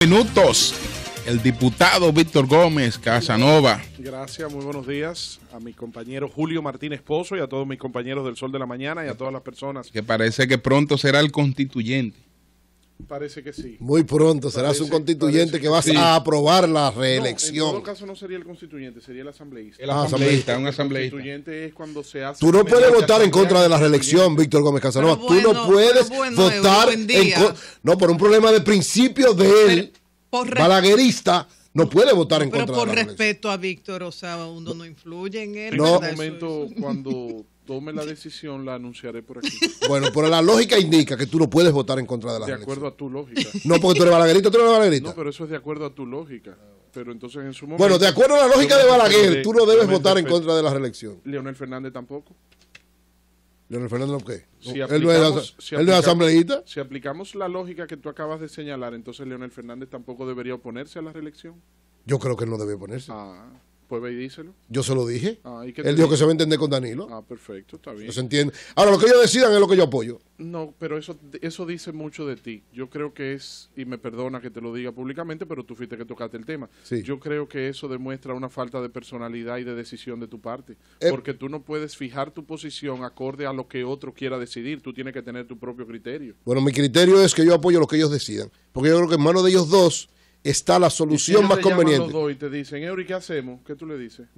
Minutos. El diputado Víctor Gómez Casanova. Gracias, muy buenos días a mi compañero Julio Martínez Pozo y a todos mis compañeros del Sol de la Mañana y a todas las personas. Que parece que pronto será el constituyente. Parece que sí. Muy pronto serás un constituyente que vas a aprobar la reelección. No, en todo caso no sería el constituyente, sería el asambleísta. El asambleísta, un asambleísta. El constituyente es cuando se hace... Tú no puedes votar en contra de la reelección, Víctor Gómez Casanova. Tú no puedes votar en contra. No, por un problema de principio de él, balaguerista, no puede votar en contra de la reelección. Pero por respeto a Víctor, o sea, uno no influye en él. En este momento, cuando tome la decisión, la anunciaré por aquí. Bueno, pero la lógica indica que tú no puedes votar en contra de la reelección. De acuerdo a tu lógica. No, porque tú eres balaguerista, tú no eres balaguerista. No, pero eso es de acuerdo a tu lógica. Pero entonces en su momento... Bueno, de acuerdo a la lógica de Balaguer, tú no debes votar en contra de la reelección. Leonel Fernández tampoco. ¿Leonel Fernández no qué? ¿Él no es asambleísta? Si aplicamos la lógica que tú acabas de señalar, entonces Leonel Fernández tampoco debería oponerse a la reelección. Yo creo que él no debe oponerse. Pues ve y díselo. Yo se lo dije. ¿Y él dijo que se va a entender con Danilo. Perfecto, está bien. No se entiende. Ahora, lo que ellos decidan es lo que yo apoyo. No, pero eso dice mucho de ti. Yo creo que es, y me perdona que te lo diga públicamente, pero tú fuiste que tocaste el tema. Sí. Yo creo que eso demuestra una falta de personalidad y de decisión de tu parte. Porque tú no puedes fijar tu posición acorde a lo que otro quiera decidir. Tú tienes que tener tu propio criterio. Bueno, mi criterio es que yo apoyo lo que ellos decidan. Porque yo creo que en manos de ellos dos está la solución más conveniente. Los dos y te dicen, Eury, ¿qué hacemos? ¿Qué tú le dices?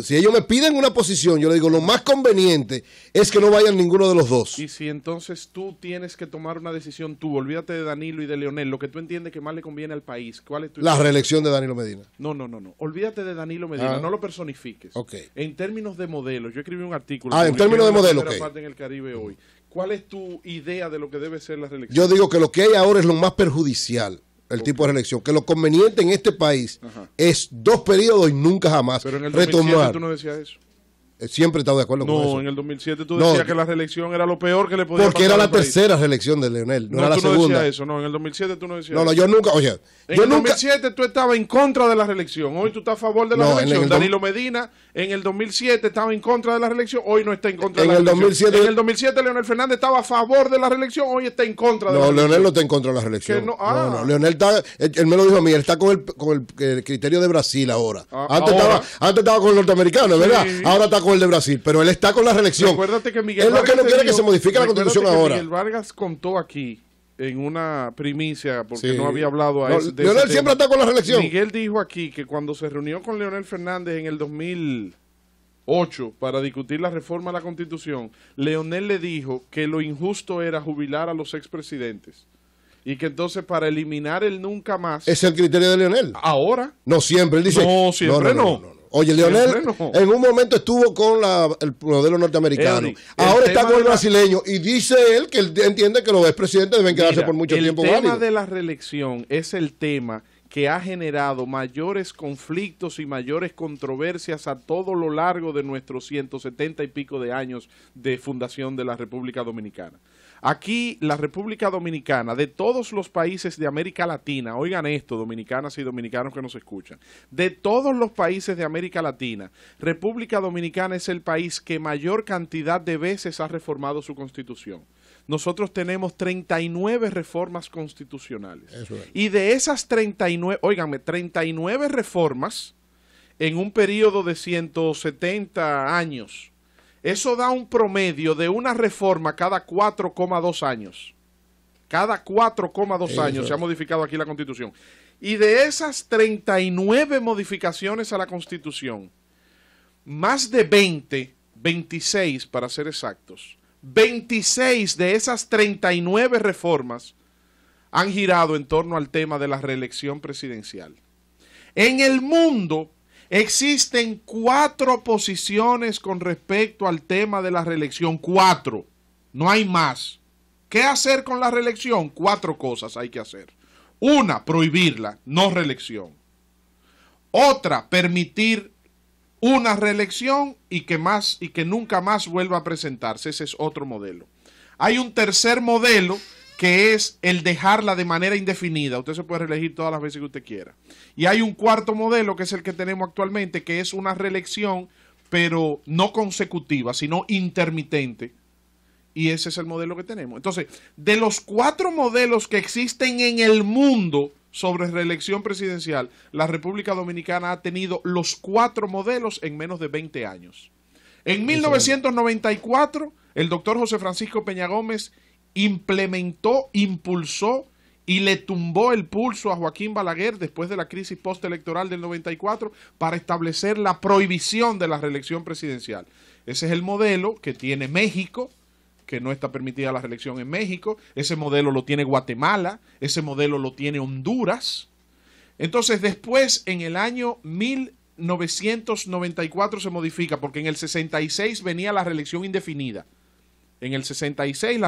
Si ellos me piden una posición, yo le digo, lo más conveniente es que no vayan ninguno de los dos. Y si entonces tú tienes que tomar una decisión, tú, olvídate de Danilo y de Leonel, lo que tú entiendes que más le conviene al país, ¿cuál es tu La reelección de Danilo Medina. No. Olvídate de Danilo Medina, no lo personifiques. Okay. En términos de modelos, yo escribí un artículo. En términos de modelos, en el Caribe hoy. ¿Cuál es tu idea de lo que debe ser la reelección? Yo digo que lo que hay ahora es lo más perjudicial. El tipo de reelección, que lo conveniente en este país es 2 periodos y nunca jamás retomar. Pero en el 2007 tú no decías eso. Siempre he estado de acuerdo con eso. No, en el 2007 tú decías que la reelección era lo peor que le podía pasar. Porque era la tercera reelección de Leonel, no era la segunda. No, tú no decías eso, no, en el 2007 tú no decías eso. No, yo nunca, oye. En el 2007 tú estabas en contra de la reelección, hoy tú estás a favor de la reelección. Danilo Medina en el 2007 estaba en contra de la reelección, hoy no está en contra de la reelección. En el 2007 Leonel Fernández estaba a favor de la reelección, hoy está en contra de la reelección. No, Leonel no está en contra de la reelección. No, Leonel está, él me lo dijo a mí, él está con el criterio de Brasil ahora. Antes estaba con el norteamericano, ¿verdad? Ahora está con el de Brasil, pero él está con la reelección. Recuérdate que Miguel Vargas no quiere que se modifique la Constitución ahora. Miguel Vargas contó aquí en una primicia, porque no había hablado a ese Leonel siempre está con la reelección. Miguel dijo aquí que cuando se reunió con Leonel Fernández en el 2008 para discutir la reforma a la Constitución, Leonel le dijo que lo injusto era jubilar a los expresidentes. Y que entonces para eliminar el nunca más... ¿Es el criterio de Leonel? Ahora. No siempre, él dice... No, siempre no. Oye, Leonel en un momento estuvo con el modelo norteamericano. Ahora está con el brasileño y dice él que él entiende que los expresidentes deben quedarse por mucho tiempo. El tema de la reelección es el tema que ha generado mayores conflictos y mayores controversias a todo lo largo de nuestros 170 y pico de años de fundación de la República Dominicana. Aquí, la República Dominicana, de todos los países de América Latina, oigan esto, dominicanas y dominicanos que nos escuchan, de todos los países de América Latina, República Dominicana es el país que mayor cantidad de veces ha reformado su Constitución. Nosotros tenemos 39 reformas constitucionales. Y de esas 39, óiganme, 39 reformas en un periodo de 170 años. Eso da un promedio de una reforma cada 4,2 años. Cada 4,2 años se ha modificado aquí la Constitución. Y de esas 39 modificaciones a la Constitución, más de 26 para ser exactos, 26 de esas 39 reformas han girado en torno al tema de la reelección presidencial. En el mundo existen 4 posiciones con respecto al tema de la reelección. 4. No hay más. ¿Qué hacer con la reelección? 4 cosas hay que hacer. Una, prohibirla, no reelección. Otra, permitir una reelección y que nunca más vuelva a presentarse. Ese es otro modelo. Hay un tercer modelo que es el dejarla de manera indefinida. Usted se puede reelegir todas las veces que usted quiera. Y hay un cuarto modelo, que es el que tenemos actualmente, que es una reelección, pero no consecutiva, sino intermitente. Y ese es el modelo que tenemos. Entonces, de los 4 modelos que existen en el mundo sobre reelección presidencial, la República Dominicana ha tenido los 4 modelos en menos de 20 años. En 1994, el doctor José Francisco Peña Gómez implementó, impulsó y le tumbó el pulso a Joaquín Balaguer después de la crisis postelectoral del 94 para establecer la prohibición de la reelección presidencial. Ese es el modelo que tiene México, que no está permitida la reelección en México. Ese modelo lo tiene Guatemala, ese modelo lo tiene Honduras. Entonces después, en el año 1994 se modifica, porque en el 66 venía la reelección indefinida. En el 66,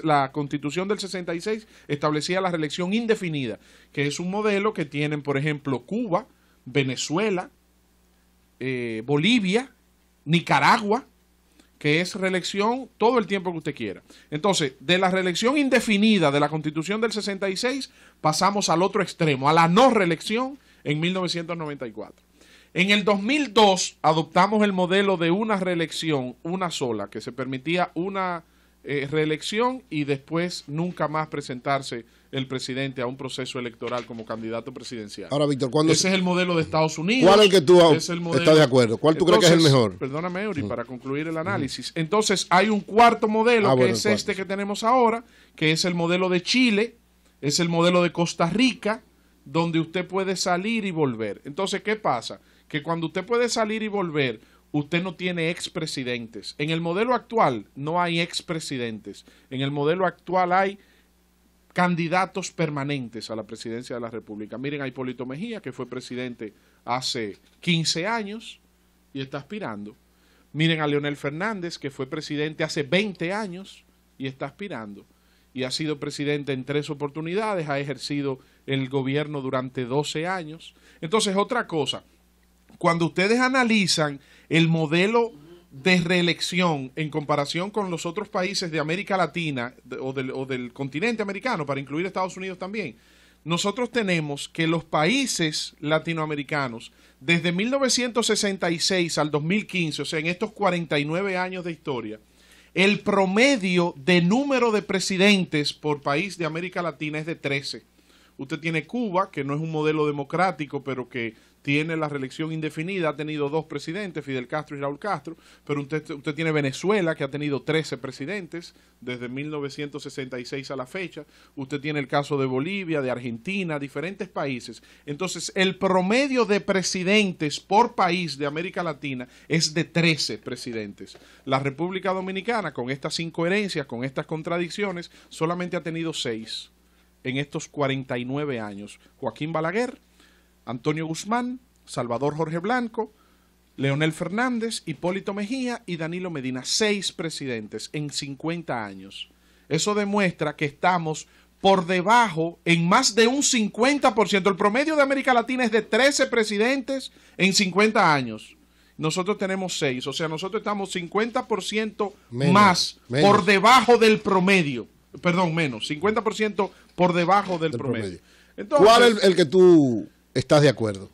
la Constitución del 66 establecía la reelección indefinida, que es un modelo que tienen, por ejemplo, Cuba, Venezuela, Bolivia, Nicaragua, que es reelección todo el tiempo que usted quiera. Entonces, de la reelección indefinida de la Constitución del 66, pasamos al otro extremo, a la no reelección en 1994. En el 2002 adoptamos el modelo de una reelección, una sola, que se permitía una reelección y después nunca más presentarse el presidente a un proceso electoral como candidato presidencial. Ahora, Víctor, ese es el modelo de Estados Unidos. ¿Cuál es el que tú estás de acuerdo? ¿Cuál tú crees que es el mejor? Perdóname, Eury, para concluir el análisis. Entonces, hay un cuarto modelo, que es este que tenemos ahora, que es el modelo de Chile, es el modelo de Costa Rica, donde usted puede salir y volver. Entonces, ¿qué pasa? Que cuando usted puede salir y volver, usted no tiene expresidentes. En el modelo actual no hay expresidentes. En el modelo actual hay candidatos permanentes a la presidencia de la República. Miren a Hipólito Mejía, que fue presidente hace 15 años y está aspirando. Miren a Leonel Fernández, que fue presidente hace 20 años y está aspirando. Y ha sido presidente en 3 oportunidades, ha ejercido el gobierno durante 12 años. Entonces, otra cosa, cuando ustedes analizan el modelo de reelección en comparación con los otros países de América Latina o del continente americano, para incluir Estados Unidos también, nosotros tenemos que los países latinoamericanos, desde 1966 al 2015, o sea, en estos 49 años de historia, el promedio de número de presidentes por país de América Latina es de 13. Usted tiene Cuba, que no es un modelo democrático, pero que tiene la reelección indefinida, ha tenido 2 presidentes, Fidel Castro y Raúl Castro, pero usted tiene Venezuela, que ha tenido 13 presidentes desde 1966 a la fecha, usted tiene el caso de Bolivia, de Argentina, diferentes países. Entonces, el promedio de presidentes por país de América Latina es de 13 presidentes. La República Dominicana, con estas incoherencias, con estas contradicciones, solamente ha tenido 6 en estos 49 años. Joaquín Balaguer, Antonio Guzmán, Salvador Jorge Blanco, Leonel Fernández, Hipólito Mejía y Danilo Medina. 6 presidentes en 50 años. Eso demuestra que estamos por debajo en más de un 50%. El promedio de América Latina es de 13 presidentes en 50 años. Nosotros tenemos 6. O sea, nosotros estamos 50% más por debajo del promedio. Perdón, menos. 50% por debajo del promedio. Entonces, ¿cuál es el que tú estás de acuerdo?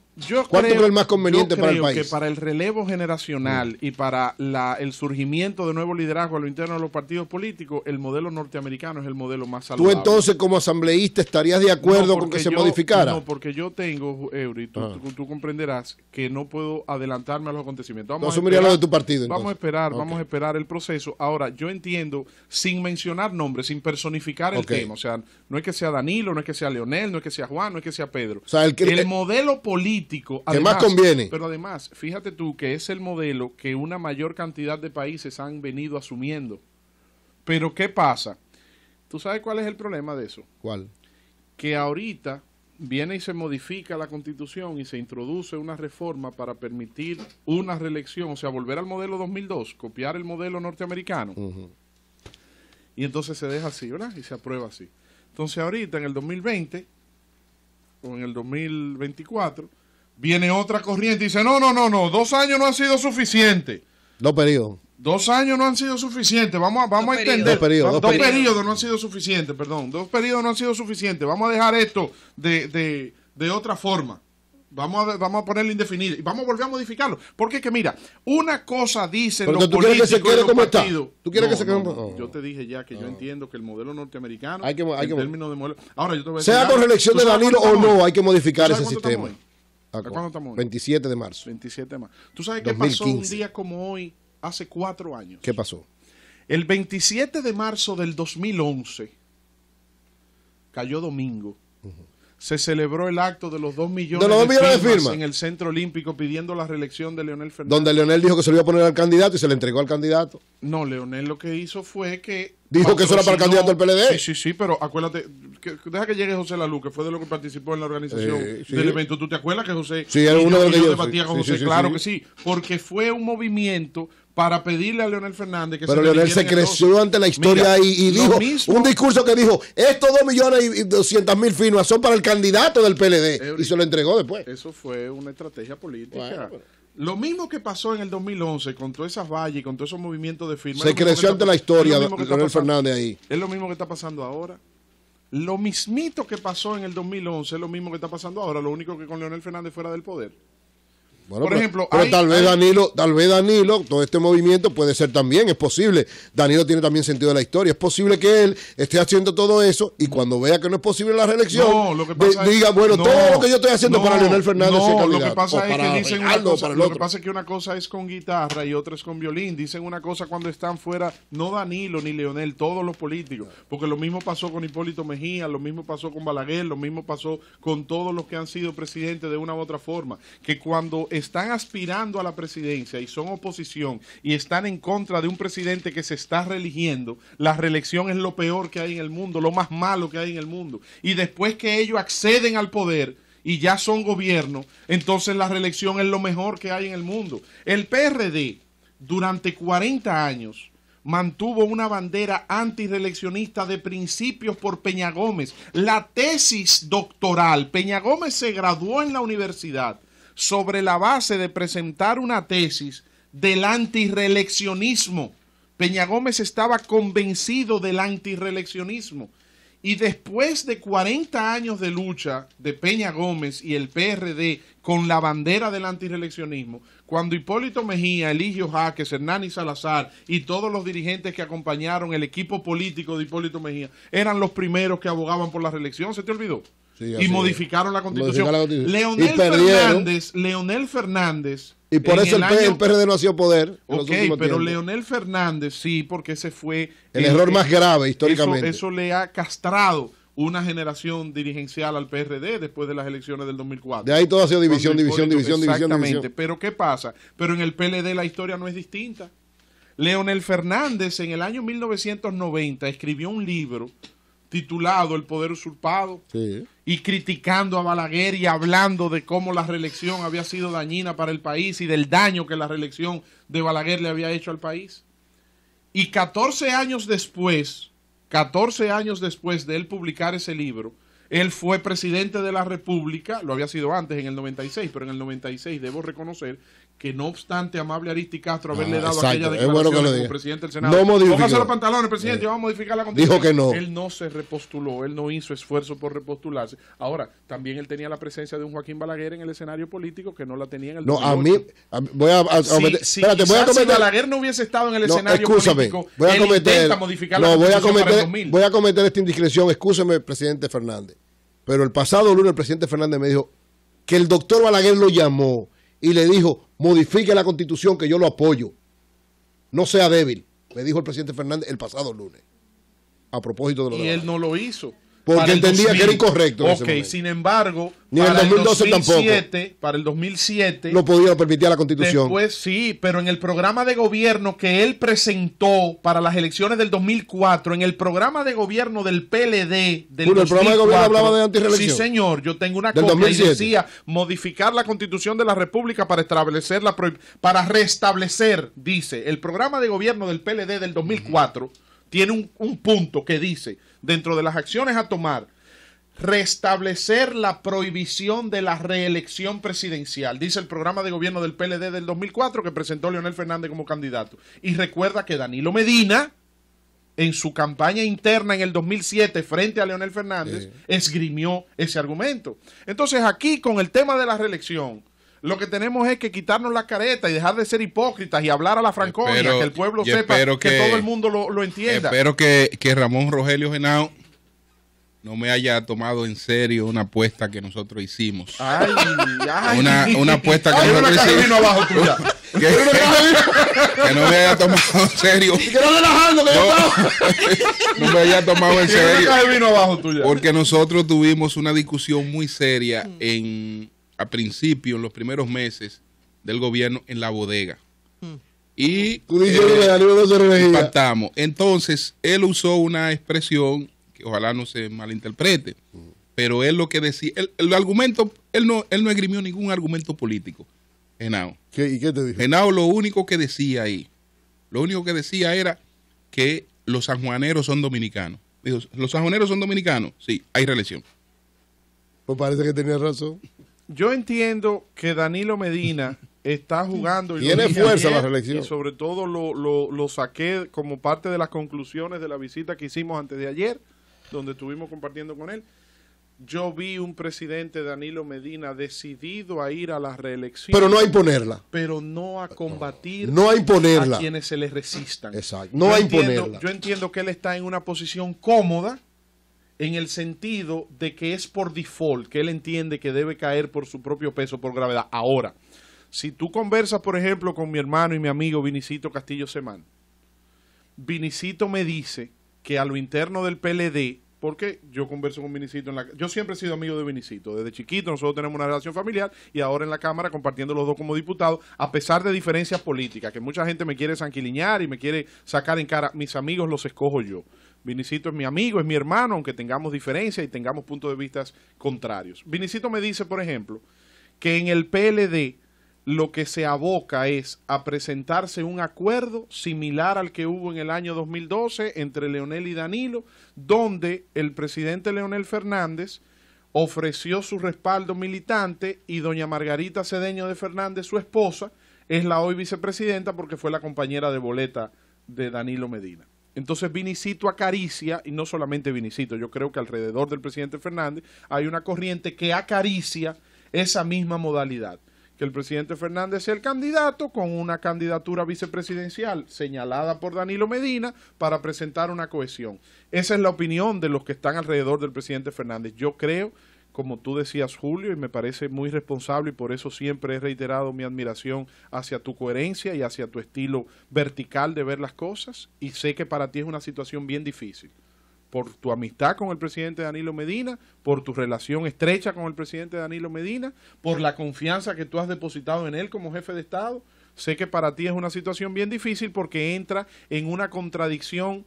¿Cuál es el más conveniente para el país? Yo creo que para el relevo generacional y para el surgimiento de nuevo liderazgo a lo interno de los partidos políticos, el modelo norteamericano es el modelo más saludable. ¿Tú entonces como asambleísta estarías de acuerdo con que se modificara? No, porque yo tengo, Eury, tú comprenderás que no puedo adelantarme a los acontecimientos. Vamos a esperar lo de tu partido. Vamos a esperar el proceso. Ahora, yo entiendo, sin mencionar nombres, sin personificar el tema, o sea, no es que sea Danilo, no es que sea Leonel, no es que sea Juan, no es que sea Pedro. O sea, el modelo político que más conviene. Pero además, fíjate tú que es el modelo que una mayor cantidad de países han venido asumiendo. Pero ¿qué pasa? ¿Tú sabes cuál es el problema de eso? ¿Cuál? Que ahorita viene y se modifica la Constitución y se introduce una reforma para permitir una reelección, o sea, volver al modelo 2002, copiar el modelo norteamericano. Y entonces se deja así, ¿verdad? Y se aprueba así. Entonces ahorita en el 2020 o en el 2024 viene otra corriente y dice, no, 2 años no han sido suficientes. 2 periodos. 2 años no han sido suficientes. Vamos a extender. 2 periodos no han sido suficientes, perdón. 2 periodos no han sido suficientes. Vamos a dejar esto de otra forma. Vamos a ponerlo indefinido y vamos a volver a modificarlo. Porque que mira, una cosa dicen los políticos. ¿Tú quieres que se quede como está? ¿Tú quieres que se quede como? Yo te dije ya que yo entiendo que el modelo norteamericano, en términos de modelo. Ahora yo te voy a decir, sea con reelección de Danilo o no, hay que modificar ese sistema. ¿A cuándo estamos hoy? 27 de marzo. 27 de marzo. ¿Tú sabes qué pasó un día como hoy, hace 4 años? ¿Qué pasó? El 27 de marzo del 2011, cayó domingo, se celebró el acto de los 2 millones de firmas en el Centro Olímpico pidiendo la reelección de Leonel Fernández. Donde Leonel dijo que se lo iba a poner al candidato y se le entregó al candidato. No, Leonel lo que hizo fue que... Dijo que eso era para el candidato del PLD. Sí, pero acuérdate, deja que llegue José Lalú, que fue de lo que participó en la organización del evento. ¿Tú te acuerdas que José... Sí, era uno de los que yo debatía con José, claro que sí, porque fue un movimiento para pedirle a Leonel Fernández que pero Leonel se creció ante la historia. Mira, y dijo un discurso que dijo, estos 2.200.000 firmas son para el candidato del PLD, y se lo entregó después. Eso fue una estrategia política. Bueno. Lo mismo que pasó en el 2011 con todas esas vallas y con todos esos movimientos de firmas. Se creció ante la historia de Leonel Fernández ahí. Es lo mismo que está pasando ahora. Lo mismito que pasó en el 2011 es lo mismo que está pasando ahora, lo único que con Leonel Fernández fuera del poder. Bueno, por ejemplo, pero tal vez Danilo, todo este movimiento puede ser también, es posible. Danilo tiene también sentido de la historia. Es posible que él esté haciendo todo eso y cuando vea que no es posible la reelección, diga, bueno, todo lo que yo estoy haciendo para Leonel Fernández es candidato. Lo que pasa es que dicen una cosa, lo que pasa es que una cosa es con guitarra y otra es con violín. Dicen una cosa cuando están fuera, no Danilo ni Leonel, todos los políticos. Porque lo mismo pasó con Hipólito Mejía, lo mismo pasó con Balaguer, lo mismo pasó con todos los que han sido presidentes de una u otra forma. Que cuando están aspirando a la presidencia y son oposición y están en contra de un presidente que se está reeligiendo, la reelección es lo peor que hay en el mundo, lo más malo que hay en el mundo. Y después que ellos acceden al poder y ya son gobierno, entonces la reelección es lo mejor que hay en el mundo. El PRD durante 40 años mantuvo una bandera antireeleccionista de principios por Peña Gómez. La tesis doctoral, Peña Gómez se graduó en la universidad sobre la base de presentar una tesis del antirreeleccionismo. Peña Gómez estaba convencido del antirreeleccionismo. Y después de 40 años de lucha de Peña Gómez y el PRD con la bandera del antirreeleccionismo, cuando Hipólito Mejía, Eligio Jaques, Hernani Salazar y todos los dirigentes que acompañaron el equipo político de Hipólito Mejía eran los primeros que abogaban por la reelección, ¿se te olvidó? Sí, y modificaron la Constitución. Leonel Fernández. Y por eso el PRD no ha sido poder. Ok, pero Leonel Fernández sí, porque ese fue el error más grave históricamente. Eso le ha castrado una generación dirigencial al PRD después de las elecciones del 2004. De ahí todo ha sido división. Exactamente. Pero ¿qué pasa? Pero en el PLD la historia no es distinta. Leonel Fernández en el año 1990 escribió un libro titulado El Poder Usurpado, y criticando a Balaguer y hablando de cómo la reelección había sido dañina para el país y del daño que la reelección de Balaguer le había hecho al país. Y 14 años después de él publicar ese libro, él fue presidente de la República, lo había sido antes en el 96, pero en el 96 debo reconocer que no obstante amable Aristi Castro haberle dado aquella declaración como presidente del Senado, póngase los pantalones, presidente, vamos a modificar la Constitución. Dijo que no. Él no se repostuló, él no hizo esfuerzo por repostularse. Ahora, también él tenía la presencia de un Joaquín Balaguer en el escenario político que no la tenía en el 2008. Si Balaguer no hubiese estado en el escenario político, él intenta modificar la Constitución para el 2000. Voy a cometer esta indiscreción, excúseme, presidente Fernández. Pero el pasado lunes el presidente Fernández me dijo que el doctor Balaguer lo llamó y le dijo, modifique la Constitución que yo lo apoyo. No sea débil, me dijo el presidente Fernández el pasado lunes. A propósito de lo de Balaguer. Él no lo hizo. Porque entendía que era incorrecto. Ok, sin embargo, ni en el 2012 tampoco. Para el 2007. No podía permitir la Constitución. Después sí, pero en el programa de gobierno que él presentó para las elecciones del 2004, en el programa de gobierno del PLD del 2004. ¿El programa de gobierno hablaba de antirreelección? Sí, señor. Yo tengo una copia y decía modificar la Constitución de la República para establecer para restablecer, dice, el programa de gobierno del PLD del 2004 tiene un punto que dice, dentro de las acciones a tomar, restablecer la prohibición de la reelección presidencial. Dice el programa de gobierno del PLD del 2004 que presentó Leonel Fernández como candidato. Y recuerda que Danilo Medina en su campaña interna en el 2007 frente a Leonel Fernández, esgrimió ese argumento. Entonces aquí con el tema de la reelección, lo que tenemos es que quitarnos la careta y dejar de ser hipócritas y hablar a la franconia, que el pueblo sepa, que todo el mundo lo entienda. Espero que Ramón Rogelio Henao no me haya tomado en serio una apuesta que nosotros hicimos. Una apuesta que nosotros hicimos. Vino abajo tuya. Que no me haya tomado en serio. No me haya tomado en serio. Vino abajo tuya. Porque nosotros tuvimos una discusión muy seria a principio, en los primeros meses del gobierno, en la bodega. Y pactamos. Entonces, él usó una expresión que ojalá no se malinterprete, pero él lo que decía, el argumento, él no esgrimió ningún argumento político, Henao. ¿Y qué te dijo? Henao lo único que decía era que los sanjuaneros son dominicanos. Dijo, ¿los sanjuaneros son dominicanos? Sí, hay reelección. Pues parece que tenía razón. Yo entiendo que Danilo Medina está jugando y tiene fuerza la reelección. Y sobre todo lo saqué como parte de las conclusiones de la visita que hicimos antes de ayer, donde estuvimos compartiendo con él. Yo vi un presidente, Danilo Medina, decidido a ir a la reelección. Pero no a imponerla. Pero no a combatir a quienes se le resistan. Exacto. No a imponerla. Yo entiendo que él está en una posición cómoda en el sentido de que es por default, que él entiende que debe caer por su propio peso, por gravedad. Ahora, si tú conversas, por ejemplo, con mi hermano y mi amigo Vinicito Castillo Semán, Vinicito me dice que a lo interno del PLD, porque yo converso con Vinicito yo siempre he sido amigo de Vinicito, desde chiquito nosotros tenemos una relación familiar y ahora en la Cámara compartiendo los dos como diputados, a pesar de diferencias políticas, que mucha gente me quiere sanquiliñar y me quiere sacar en cara, mis amigos los escojo yo. Vinicito es mi amigo, es mi hermano, aunque tengamos diferencias y tengamos puntos de vista contrarios. Vinicito me dice, por ejemplo, que en el PLD lo que se aboca es a presentarse un acuerdo similar al que hubo en el año 2012 entre Leonel y Danilo, donde el presidente Leonel Fernández ofreció su respaldo militante y doña Margarita Cedeño de Fernández, su esposa, es la hoy vicepresidenta porque fue la compañera de boleta de Danilo Medina. Entonces Vinicito acaricia, y no solamente Vinicito, yo creo que alrededor del presidente Fernández hay una corriente que acaricia esa misma modalidad. Que el presidente Fernández sea el candidato con una candidatura vicepresidencial señalada por Danilo Medina para presentar una cohesión. Esa es la opinión de los que están alrededor del presidente Fernández. Yo creo, como tú decías, Julio, y me parece muy responsable y por eso siempre he reiterado mi admiración hacia tu coherencia y hacia tu estilo vertical de ver las cosas, y sé que para ti es una situación bien difícil. Por tu amistad con el presidente Danilo Medina, por tu relación estrecha con el presidente Danilo Medina, por la confianza que tú has depositado en él como jefe de Estado. Sé que para ti es una situación bien difícil porque entra en una contradicción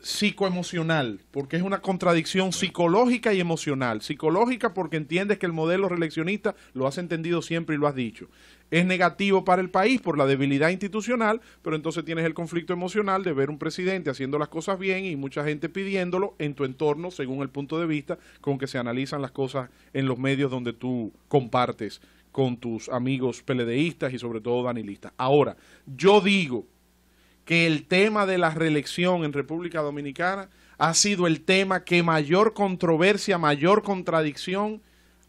psicoemocional, porque es una contradicción psicológica y emocional. Psicológica porque entiendes que el modelo reeleccionista, lo has entendido siempre y lo has dicho, es negativo para el país por la debilidad institucional, pero entonces tienes el conflicto emocional de ver un presidente haciendo las cosas bien y mucha gente pidiéndolo en tu entorno según el punto de vista con que se analizan las cosas en los medios donde tú compartes con tus amigos PLDistas y sobre todo danilistas. Ahora, yo digo que el tema de la reelección en República Dominicana ha sido el tema que mayor controversia, mayor contradicción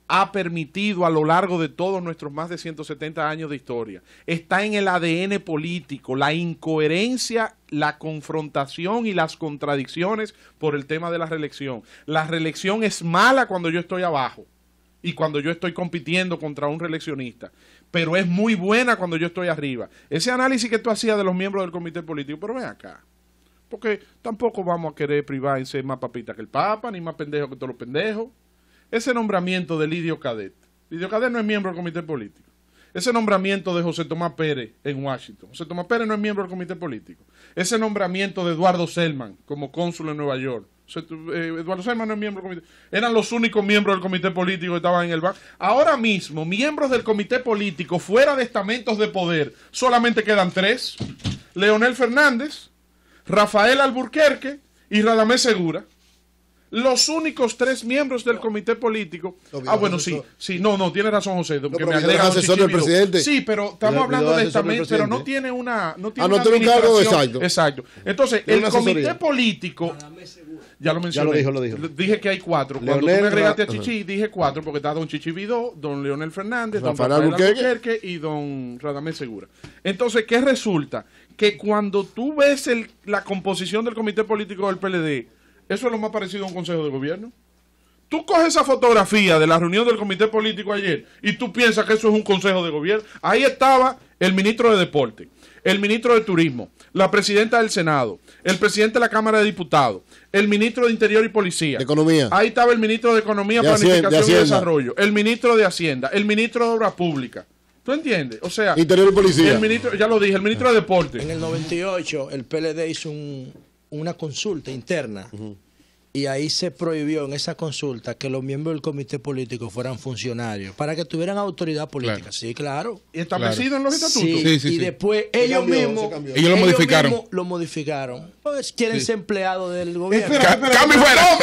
ha permitido a lo largo de todos nuestros más de 170 años de historia. Está en el ADN político, la incoherencia, la confrontación y las contradicciones por el tema de la reelección. La reelección es mala cuando yo estoy abajo y cuando yo estoy compitiendo contra un reeleccionista, pero es muy buena cuando yo estoy arriba. Ese análisis que tú hacías de los miembros del comité político, pero ven acá, porque tampoco vamos a querer privar en ser más papita que el Papa, ni más pendejo que todos los pendejos. Ese nombramiento de Lidio Cadet. Lidio Cadet no es miembro del comité político. Ese nombramiento de José Tomás Pérez en Washington. José Tomás Pérez no es miembro del comité político. Ese nombramiento de Eduardo Selman como cónsul en Nueva York. Eduardo Selman no es miembro del comité. Eran los únicos miembros del comité político que estaban en el banco. Ahora mismo, miembros del comité político fuera de estamentos de poder, solamente quedan 3. Leonel Fernández, Rafael Alburquerque y Radamés Segura. Los únicos 3 miembros del comité político. Bueno, sí, no, tiene razón José. Que me agrega asesor del presidente. Sí, pero estamos hablando de estamentos, pero no tiene una. No tiene no tiene un cargo exacto. Exacto. Entonces, el comité político. Ya lo mencioné. Ya lo dijo. Dije que hay 4. Cuando tú me agregaste a Chichi, dije 4, porque está don Chichi Vidó, don Leonel Fernández, don Rafael Albuquerque y don Radamés Segura. Entonces, ¿qué resulta? Que cuando tú ves la composición del comité político del PLD, eso es lo más parecido a un consejo de gobierno. Tú coges esa fotografía de la reunión del comité político ayer y tú piensas que eso es un consejo de gobierno. Ahí estaba el ministro de Deporte, el ministro de Turismo, la presidenta del Senado, el presidente de la Cámara de Diputados, el ministro de Interior y Policía. De Economía. Ahí estaba el ministro de Economía, Planificación y Desarrollo, el ministro de Hacienda, el ministro de Obras Públicas. ¿Tú entiendes? O sea, Interior y Policía. El ministro, ya lo dije, el ministro de Deporte. En el 98 el PLD hizo una consulta interna y ahí se prohibió en esa consulta que los miembros del comité político fueran funcionarios para que tuvieran autoridad política. Claro. Sí, claro. ¿Y establecido en los estatutos? Sí. Y después ellos mismos lo modificaron. Pues quieren ser empleados del gobierno. ¡Cambio fuera!